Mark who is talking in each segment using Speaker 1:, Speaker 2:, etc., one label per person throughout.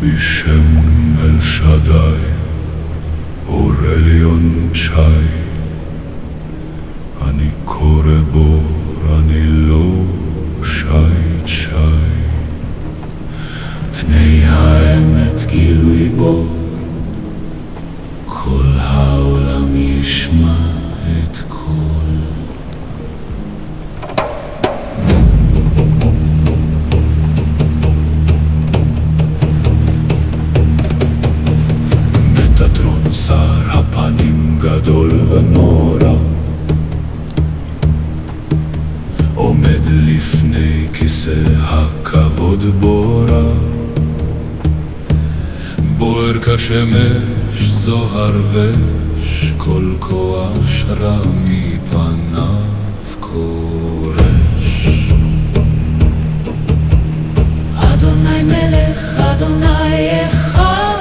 Speaker 1: בשם אל שדי, אור עליון שי, אני קורא בור, אני לא שי. פני האמת גילוי בו, כל העולם ישמע את קול. מטאטרון שר הפנים גדול ונורא, עומד לפני כיסא הכבוד בורא. בוער כשמש זוהר וש, כל כוח רע מפניו קורש.
Speaker 2: אדוני מלך, אדוני אחד,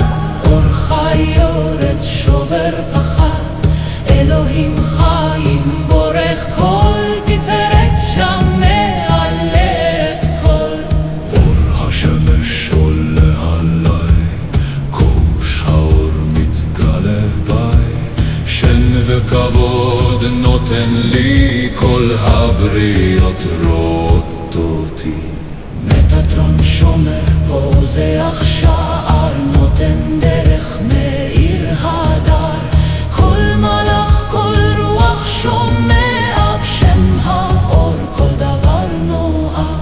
Speaker 2: אורך יורד שובר פחד. אלוהים חיים בורך כל תפארת שם מעלה את כל.
Speaker 1: אור השמש עולה עליי, כוש האור מתגלה בי,
Speaker 3: שן וכבוד נותן לי, כל הבריות רואות אותי.
Speaker 2: מטאטרון שומר פוזח שער, נותן דרך מאיר הדר. כל מלאך, כל רוח שומע בשם האור, כל דבר נוער.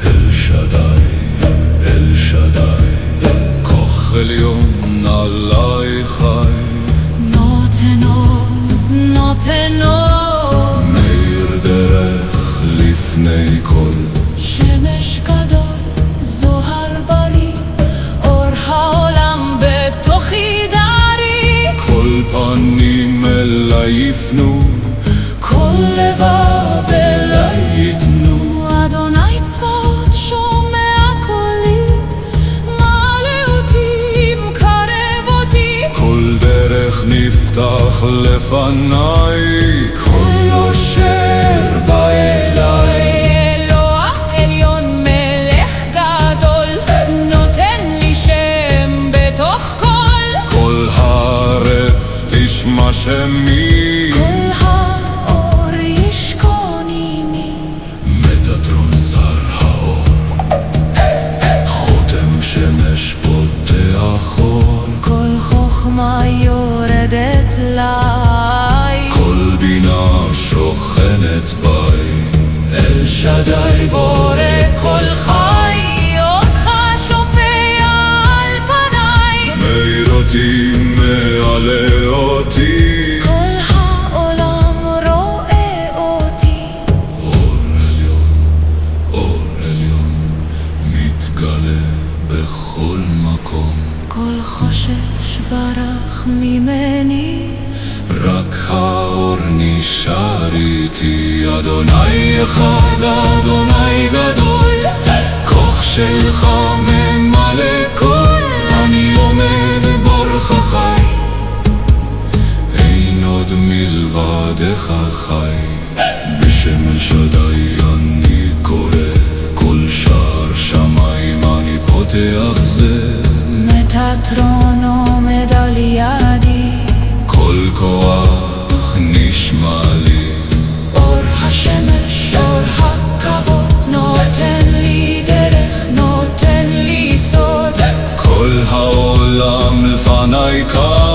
Speaker 1: אל שדי, אל שדי,
Speaker 3: כוח עליון עלי חי,
Speaker 2: נותן עוז, נותן אור.
Speaker 1: מאיר דרך לפני כל.
Speaker 2: שמש גדול, זוהר בריא, אור העולם בתוכי דרי.
Speaker 1: כל פנים אליי יפנו,
Speaker 2: כל לבב אליי
Speaker 1: ייתנו.
Speaker 2: אדוני צבאות שומע קולי, מעלה אותי, מקרב אותי.
Speaker 1: כל דרך נפתח לפניי, כל אשר בא אליי.
Speaker 2: אלוה עליון מלך גדול, נותן לי שם בתוך כל.
Speaker 1: כל הארץ תשמע שמי,
Speaker 2: כל האור ישכון עימי.
Speaker 1: מטאטרון שר האור, חותם שמש פותח אור.
Speaker 2: כל חוכמה יורדת לי,
Speaker 1: כל בינה שוכנת בי.
Speaker 2: אל שדי בורא כל חי, אותך שופע על פניי.
Speaker 1: מאיר אותי, מעלה אותי.
Speaker 2: כל העולם רואה אותי.
Speaker 1: אור עליון, מתגלה בכל מקום.
Speaker 2: כל חושש ברח ממני,
Speaker 1: רק האור נשאר איתי. אדוני אחד, אדוני גדול, כוח שלך ממלא כל. אני עומד בורך חי, אין עוד מלבדך חי. בשם אל שדי אני קורא, כל שער שמיים אני פותח זה.
Speaker 2: מטאטרון עומד על ידי,
Speaker 1: כל כוח נשמע לי.
Speaker 2: אור השמש, אור הכבוד, נותן לי דרך, נותן לי סוד.
Speaker 1: כל העולם לפניי כאן.